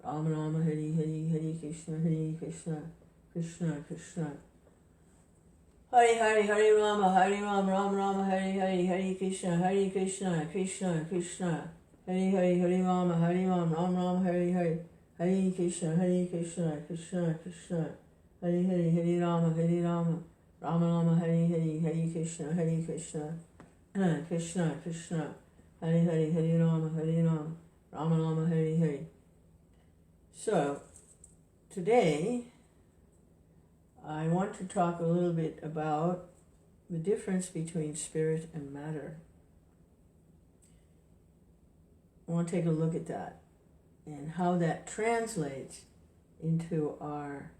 Rama Rama Hare Hare, Hare Krishna, Krishna Krishna, Hare Hare, Hare Rama, Rama Rama, Hare Hare, Hare Krishna, Krishna Krishna, Hare Hare, Hare Rama, Rama Rama, Hare Hare, Hare Krishna, Krishna Krishna, Hare Hare, Hare Rama, Rama Rama, Hare Hare, Hare Krishna, Krishna Krishna, Hare Hare, Hare Rama, Rama Rama, Hare Hare. So, today, I want to talk a little bit about the difference between spirit and matter. I want to take a look at that and how that translates into our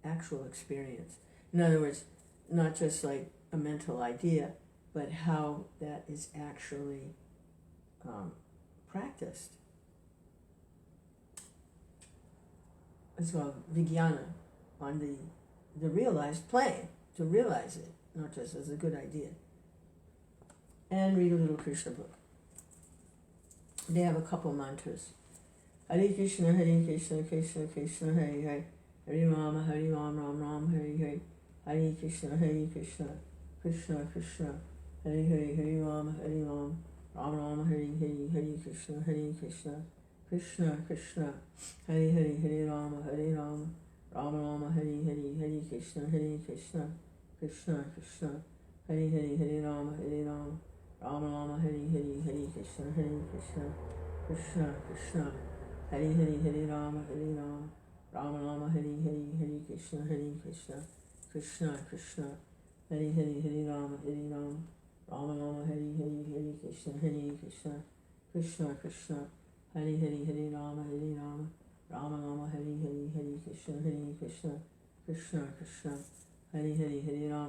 actual experience. In other words, not just like a mental idea, but how that is actually practiced. As well, vijnana, on the realized plane, to realize it, not just as a good idea. And read a little Krishna book. They have a couple mantras. Hare Krishna, Krishna Krishna, Hare Hare, Hare Rama, Rama Rama, Hare Hare, Hare Krishna, Krishna Krishna, Hare Hare, Hare Rama, Rama Rama, Hare Hare, Hare Krishna, Krishna Krishna, Hare Hare, Hare Rama, Rama Rama, Hare Hare, Hare Krishna, Krishna Krishna, Hare Hare, Hare Rama, Rama Rama, Hare Hare, Hare Krishna, Krishna Krishna, Hare Hare, Hare Rama, Rama Rama, Hare Hare, Hare Krishna, Krishna Krishna, Hare Hare, Hare Rama, Rama Rama, Hare Hare, Hare Krishna, Krishna Krishna, Hare Hare, Hare Rama, Rama Rama, Hare Hare, Hare Krishna, Krishna Krishna, Hare Hare, Hare Rama,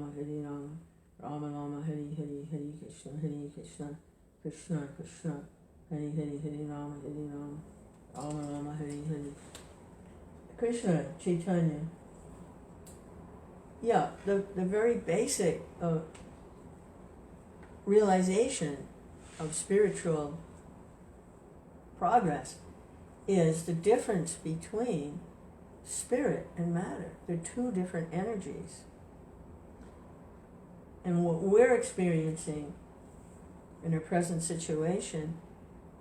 Rama Rama, Hare Hare, Hare Krishna, Krishna Krishna, Hare Hare, Hare Rama, Rama Rama, Hare Hare. Krishna Chaitanya. Yeah, the very basic realization of spiritual progress is the difference between spirit and matter. They're two different energies. And what we're experiencing in our present situation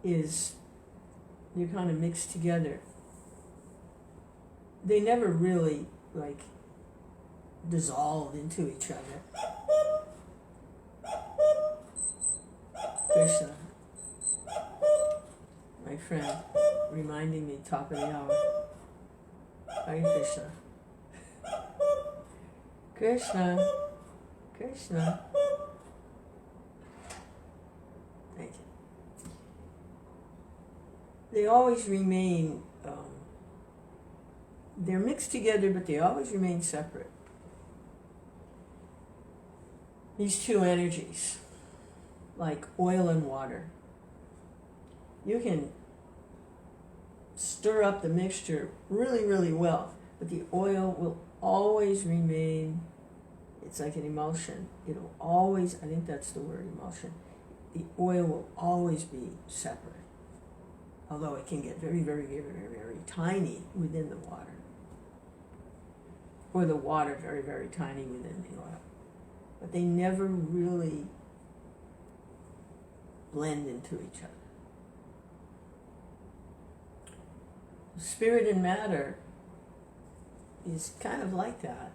is they're kind of mixed together. They never really dissolve into each other. Krishna, my friend, reminding me top of the hour. Hare Krishna. Krishna. Krishna. Thank you. They always remain, they're mixed together, but they always remain separate. These two energies, like oil and water. You can stir up the mixture really, really well, but the oil will always remain, it's like an emulsion. It'll always, I think that's the word, emulsion. The oil will always be separate, although it can get very, very, very, very, very tiny within the water. Or the water very, very tiny within the oil. But they never really blend into each other. Spirit and matter is kind of like that.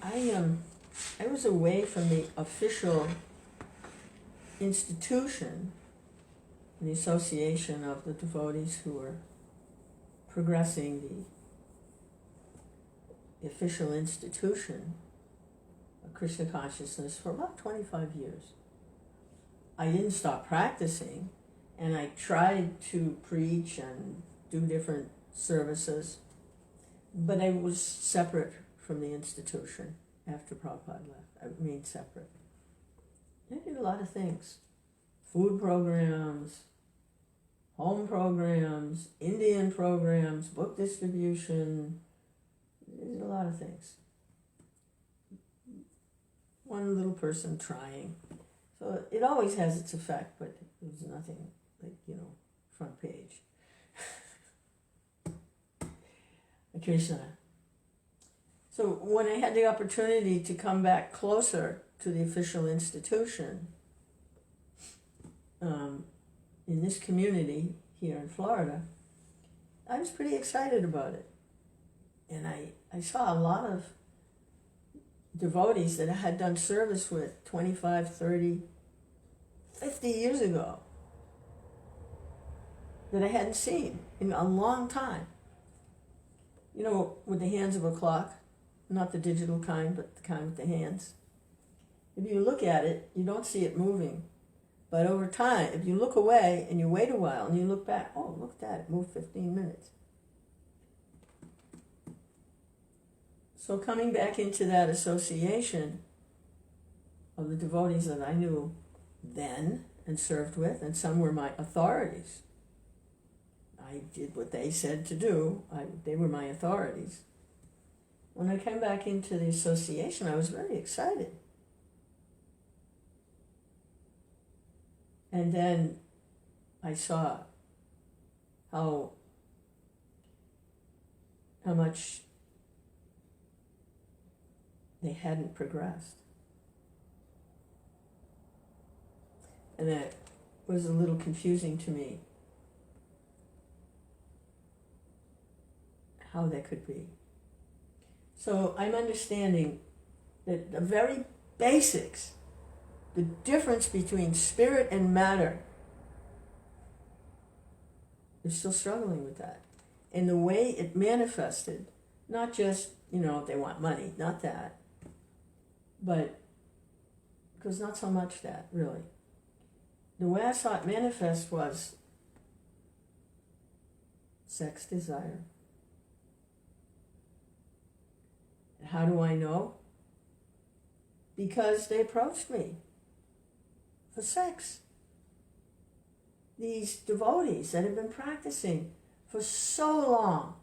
I was away from the official institution, the association of the devotees who were progressing the official institution of Krishna consciousness for about 25 years. I didn't stop practicing, and I tried to preach and do different services, but I was separate from the institution after Prabhupada left. I remained separate. I did a lot of things. Food programs, home programs, Indian programs, book distribution. There's a lot of things. One little person trying. So it always has its effect, but there's nothing Krishna. So when I had the opportunity to come back closer to the official institution in this community here in Florida, I was pretty excited about it. And I saw a lot of devotees that I had done service with 25, 30, 50 years ago that I hadn't seen in a long time. You know, with the hands of a clock, not the digital kind, but the kind with the hands. If you look at it, you don't see it moving. But over time, if you look away and you wait a while and you look back, oh, look at that, it moved 15 minutes. So coming back into that association of the devotees that I knew then and served with, and some were my authorities. I did what they said to do. They were my authorities. When I came back into the association, I was very excited. And then I saw how much they hadn't progressed. And that was a little confusing to me, how that could be. So I'm understanding that the very basics, the difference between spirit and matter, they're still struggling with that. And the way it manifested, not just, they want money, not that, but, because not so much that, really. The way I saw it manifest was sex desire. How do I know? Because they approached me for sex. These devotees that have been practicing for so long.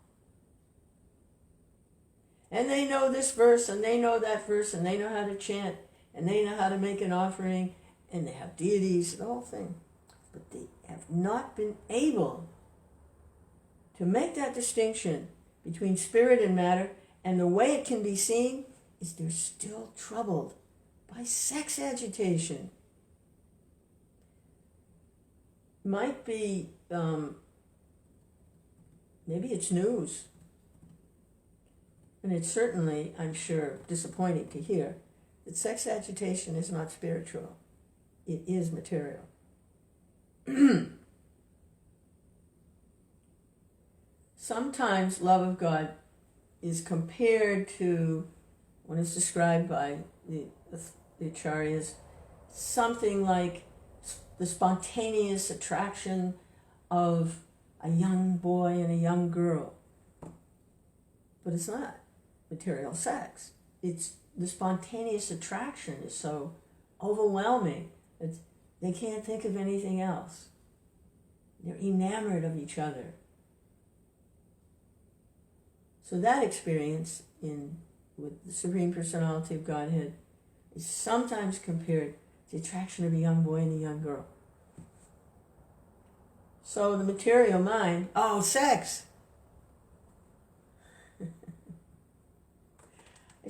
And they know this verse, and they know that verse, and they know how to chant, and they know how to make an offering, and they have deities, the whole thing. But they have not been able to make that distinction between spirit and matter, and the way it can be seen is they're still troubled by sex agitation. Might be, maybe it's news. And it's certainly, I'm sure, disappointing to hear that sex agitation is not spiritual. It is material. Sometimes love of God is compared to, when it's described by the acharyas, something like the spontaneous attraction of a young boy and a young girl. But it's not material sex. It's the spontaneous attraction is so overwhelming that they can't think of anything else. They're enamored of each other. So that experience with the Supreme Personality of Godhead is sometimes compared to the attraction of a young boy and a young girl. So the material mind, oh, sex.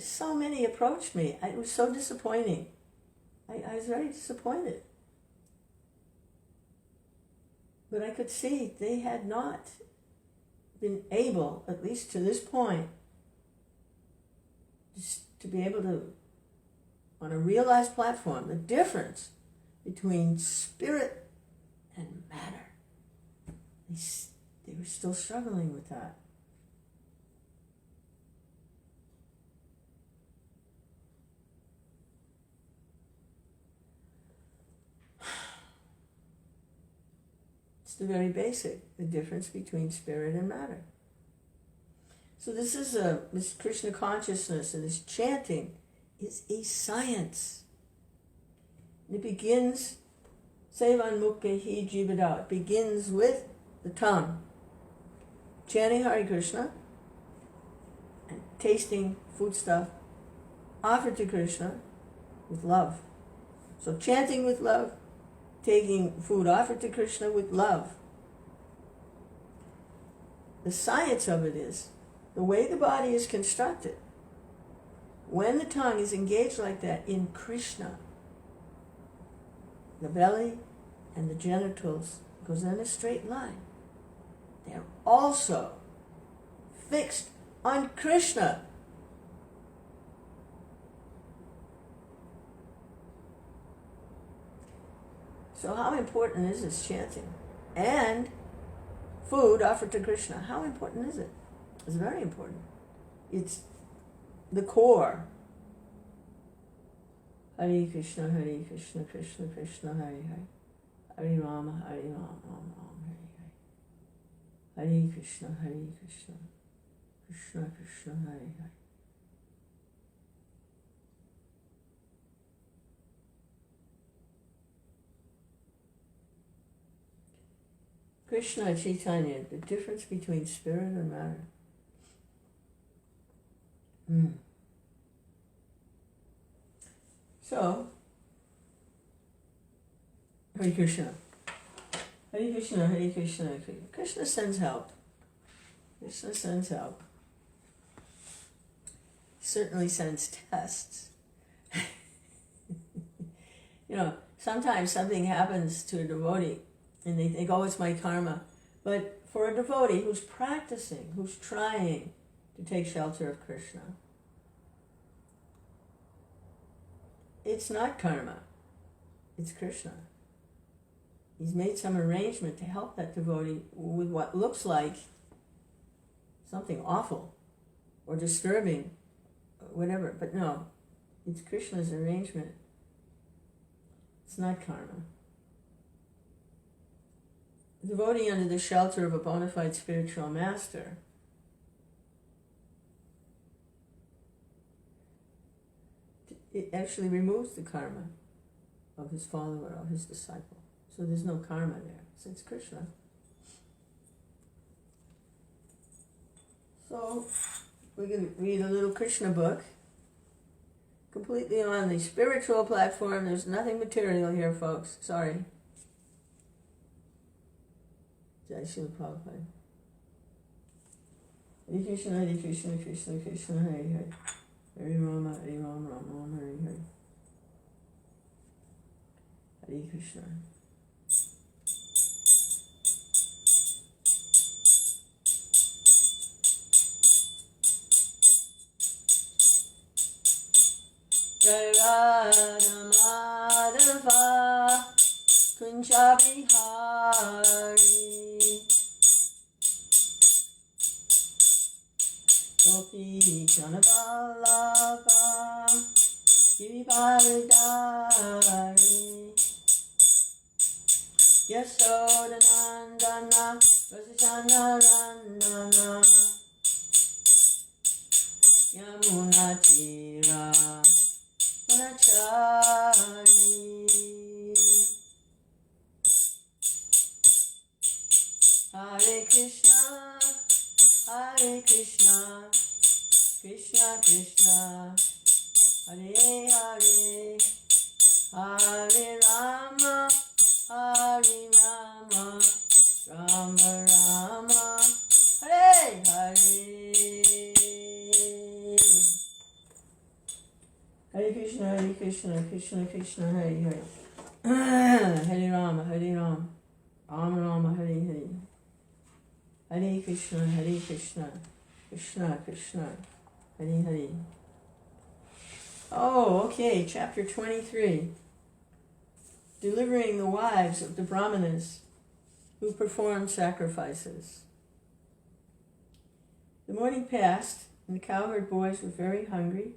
So many approached me. It was so disappointing. I was very disappointed. But I could see they had not been able, at least to this point, to be able to, on a realized platform, the difference between spirit and matter. They were still struggling with that. The very basic, the difference between spirit and matter. So this Krishna consciousness and this chanting is a science. And it begins, Sevan Mukhehi Jivadao. It begins with the tongue, chanting Hare Krishna and tasting foodstuff offered to Krishna with love. So chanting with love, taking food offered to Krishna with love. The science of it is the way the body is constructed, when the tongue is engaged like that in Krishna, the belly and the genitals goes in a straight line. They're also fixed on Krishna. So how important is this chanting? And food offered to Krishna, how important is it? It's very important. It's the core. Hare Krishna, Krishna Krishna, Hare Hare. Hare Rama, Hare Rama, Rama Rama, Hare Hare. Hare Krishna, Krishna Krishna, Hare Hare. Krishna Chaitanya, the difference between spirit and matter. So, Hare Krishna. Hare Krishna, Hare Krishna, Hare Krishna. Krishna sends help. Krishna sends help. Certainly sends tests. Sometimes something happens to a devotee and they think, oh, it's my karma. But for a devotee who's practicing, who's trying to take shelter of Krishna, it's not karma, it's Krishna. He's made some arrangement to help that devotee with what looks like something awful or disturbing, or whatever. But no, it's Krishna's arrangement. It's not karma. The devotee under the shelter of a bona fide spiritual master it actually removes the karma of his follower or his disciple. So there's no karma there. So it's Krishna. So we're going to read a little Krishna book, completely on the spiritual platform. There's nothing material here, folks. Sorry. Jai Srila Prabhupada. Hare Krishna, Hare Krishna, Krishna Krishna, Hare Hare. Hare Rama, Hare Rama, Rama Rama, Hare Hare. Hare Krishna. Jai Radha Madhava Kunja Bihari Gopi Janavallabha Girivardhari Yasodhanandana Vasichanarandana Yamunatira Manachari Hare Krishna, Hare Krishna, Krishna Krishna, Hare Hare, Hare Rama, Hare Rama, Rama Rama, Hare Hare. Hare Krishna, Hare Krishna, Krishna Krishna, Hare Hare. Hare Rama, Hare Rama, Rama Rama, Hare Hare. Hare Krishna, Krishna Krishna, Hare Hare. Oh, okay, chapter 23. Delivering the wives of the Brahmanas who performed sacrifices. The morning passed, and the cowherd boys were very hungry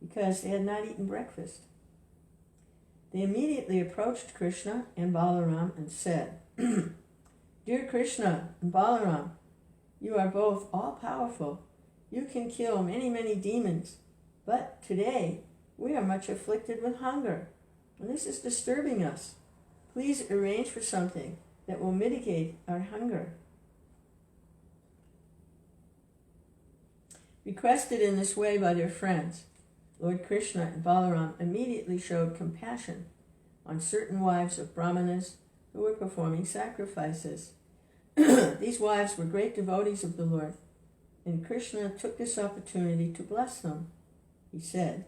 because they had not eaten breakfast. They immediately approached Krishna and Balaram and said, Dear Krishna and Balaram, you are both all-powerful. You can kill many, many demons. But today, we are much afflicted with hunger, and this is disturbing us. Please arrange for something that will mitigate our hunger. Requested in this way by their friends, Lord Krishna and Balaram immediately showed compassion on certain wives of Brahmanas who were performing sacrifices. These wives were great devotees of the Lord and Krishna took this opportunity to bless them. He said,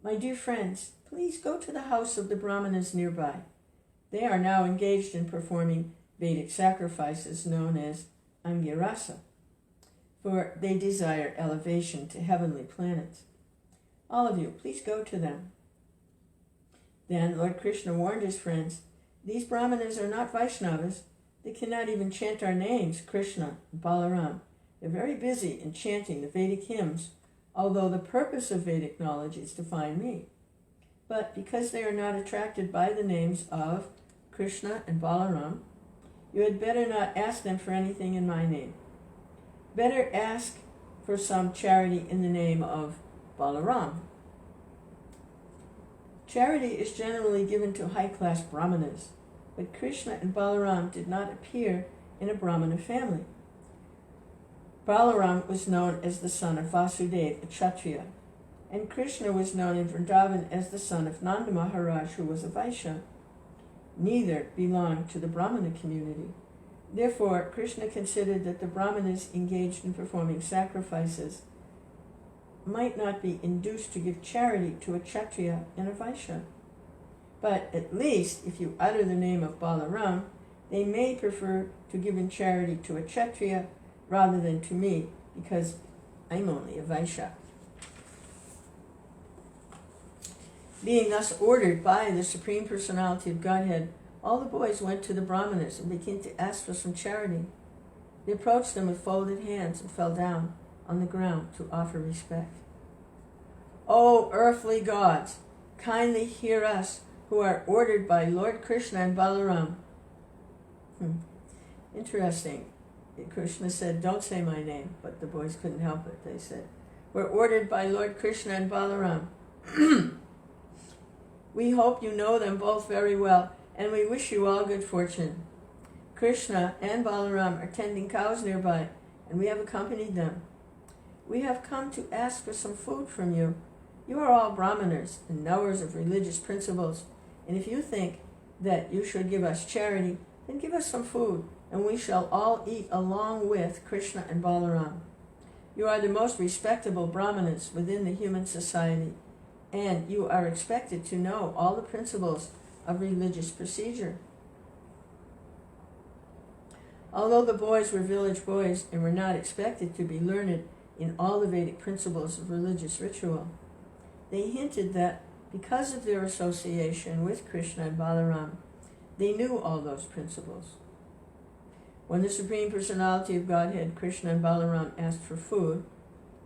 "My dear friends, please go to the house of the Brahmanas nearby. They are now engaged in performing Vedic sacrifices known as Angirasa, for they desire elevation to heavenly planets. All of you, please go to them." Then Lord Krishna warned his friends, "These Brahmanas are not Vaishnavas. They cannot even chant our names, Krishna and Balaram. They're very busy in chanting the Vedic hymns, although the purpose of Vedic knowledge is to find me. But because they are not attracted by the names of Krishna and Balaram, you had better not ask them for anything in my name. Better ask for some charity in the name of Balaram. Charity is generally given to high-class Brahmanas, but Krishna and Balaram did not appear in a Brahmana family. Balaram was known as the son of Vasudeva, a Kshatriya, and Krishna was known in Vrindavan as the son of Nanda Maharaj, who was a Vaishya. Neither belonged to the Brahmana community. Therefore, Krishna considered that the Brahmanas engaged in performing sacrifices might not be induced to give charity to a Kshatriya and a Vaishya. But at least, if you utter the name of Balaram, they may prefer to give in charity to a Kshatriya rather than to me, because I'm only a Vaishya." Being thus ordered by the Supreme Personality of Godhead, all the boys went to the Brahmanas and began to ask for some charity. They approached them with folded hands and fell down on the ground to offer respect. "O earthly gods, kindly hear us who are ordered by Lord Krishna and Balaram." Interesting. Krishna said, "Don't say my name," but the boys couldn't help it. They said, "We're ordered by Lord Krishna and Balaram. We hope you know them both very well, and we wish you all good fortune. Krishna and Balaram are tending cows nearby, and we have accompanied them. We have come to ask for some food from you. You are all Brahmanas and knowers of religious principles, and if you think that you should give us charity, then give us some food, and we shall all eat along with Krishna and Balaram. You are the most respectable Brahmanas within the human society, and you are expected to know all the principles of religious procedure." Although the boys were village boys and were not expected to be learned in all the Vedic principles of religious ritual, they hinted that because of their association with Krishna and Balaram, they knew all those principles. When the Supreme Personality of Godhead, Krishna and Balaram, asked for food,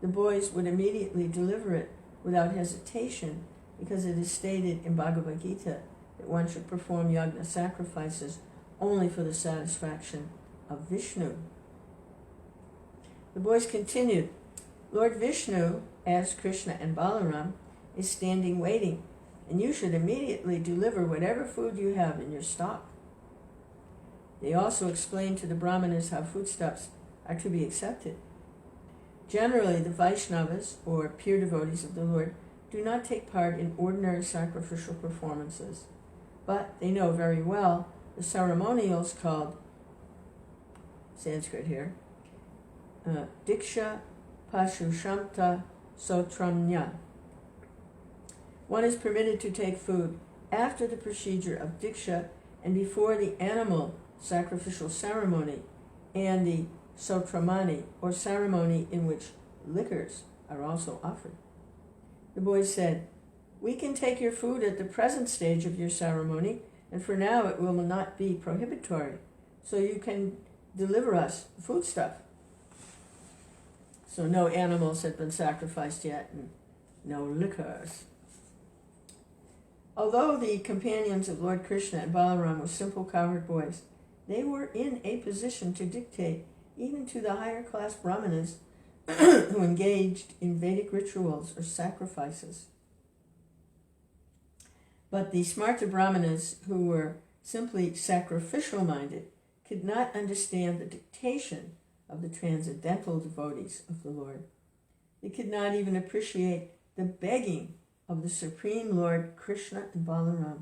the boys would immediately deliver it without hesitation, because it is stated in Bhagavad Gita that one should perform yajna sacrifices only for the satisfaction of Vishnu. The boys continued, "Lord Vishnu, as Krishna and Balaram, is standing waiting, and you should immediately deliver whatever food you have in your stock." They also explained to the Brahmanas how foodstuffs are to be accepted. Generally, the Vaishnavas, or pure devotees of the Lord, do not take part in ordinary sacrificial performances, but they know very well the ceremonials called, Sanskrit here, Diksha Pashu Sotramnya. One is permitted to take food after the procedure of Diksha and before the animal sacrificial ceremony and the Sotramani, or ceremony in which liquors are also offered. The boys said, "We can take your food at the present stage of your ceremony, and for now it will not be prohibitory, so you can deliver us the foodstuff." So no animals had been sacrificed yet, and no liquors. Although the companions of Lord Krishna and Balaram were simple cowherd boys, they were in a position to dictate even to the higher class Brahmanas who engaged in Vedic rituals or sacrifices. But the smarter Brahmanas, who were simply sacrificial-minded, could not understand the dictation of the transcendental devotees of the Lord. They could not even appreciate the begging of the Supreme Lord Krishna and Balaram.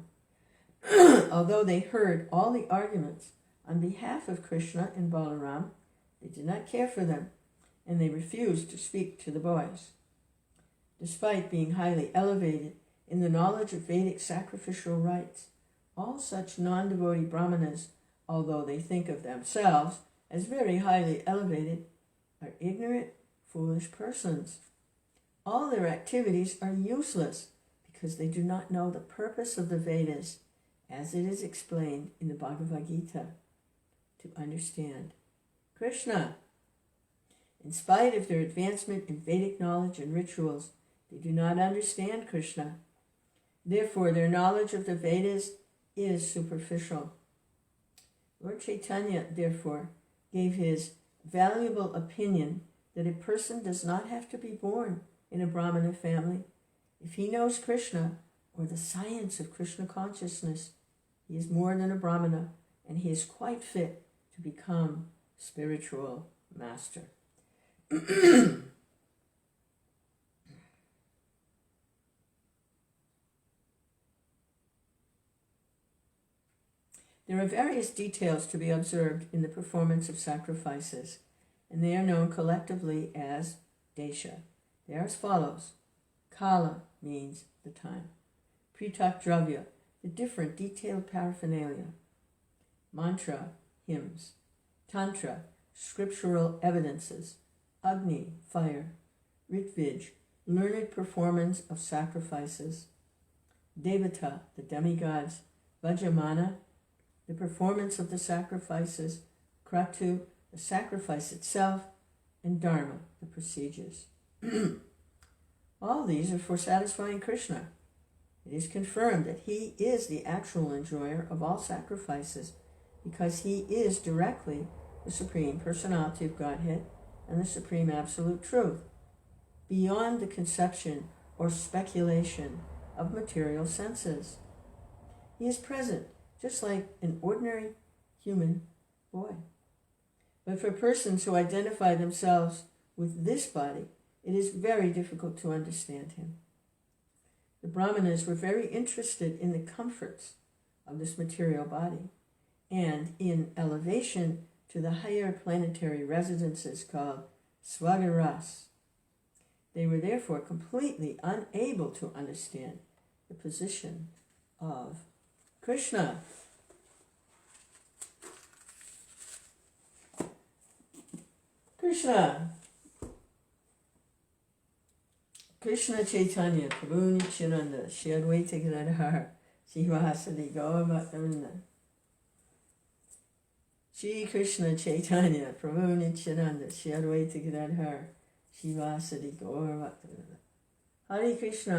Although they heard all the arguments on behalf of Krishna and Balaram, they did not care for them, and they refused to speak to the boys. Despite being highly elevated in the knowledge of Vedic sacrificial rites, all such non-devotee Brahmanas, although they think of themselves as very highly elevated, are ignorant, foolish persons. All their activities are useless because they do not know the purpose of the Vedas, as it is explained in the Bhagavad Gita, to understand Krishna. In spite of their advancement in Vedic knowledge and rituals, they do not understand Krishna. Therefore, their knowledge of the Vedas is superficial. Lord Chaitanya, therefore, gave his valuable opinion that a person does not have to be born in a Brahmana family. If he knows Krishna, or the science of Krishna consciousness, he is more than a Brahmana, and he is quite fit to become spiritual master. There are various details to be observed in the performance of sacrifices, and they are known collectively as desha. They are as follows. Kala means the time. Pritak dravya, the different detailed paraphernalia. Mantra, hymns. Tantra, scriptural evidences. Agni, fire. Ritvij, learned performance of sacrifices. Devata, the demigods. Vajamana, the performance of the sacrifices. Kratu, the sacrifice itself. And Dharma, the procedures. All these are for satisfying Krishna. It is confirmed that he is the actual enjoyer of all sacrifices because he is directly the Supreme Personality of Godhead and the Supreme Absolute Truth, beyond the conception or speculation of material senses. He is present just like an ordinary human boy. But for persons who identify themselves with this body, it is very difficult to understand him. The Brahmanas were very interested in the comforts of this material body and in elevation to the higher planetary residences called Swagaras. They were therefore completely unable to understand the position of Krishna. Krishna Chaitanya, Prabhu Nityananda, Shri Advaita Gadadhar, Srivasadi Gaur Bhaktivinoda. Shri Krishna Chaitanya, Prabhu Nityananda, Shri Advaita Gadadhar, Srivasadi Gaur Bhaktivinoda. Hare Krishna,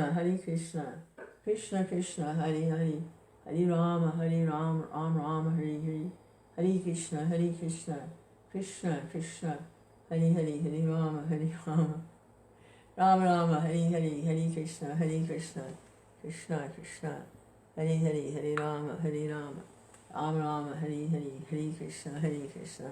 Krishna Krishna, Hare Hare, Hare Rama, Ram Rama, Hare Hare, Hare Krishna, Krishna Krishna, Hare Hare, Hare Rama, Rama Rama, Hare Hare, Hare Krishna, Krishna Krishna, Hare Hare, Hare Rama, Rama Rama, Hare Hare, Hare Krishna, Krishna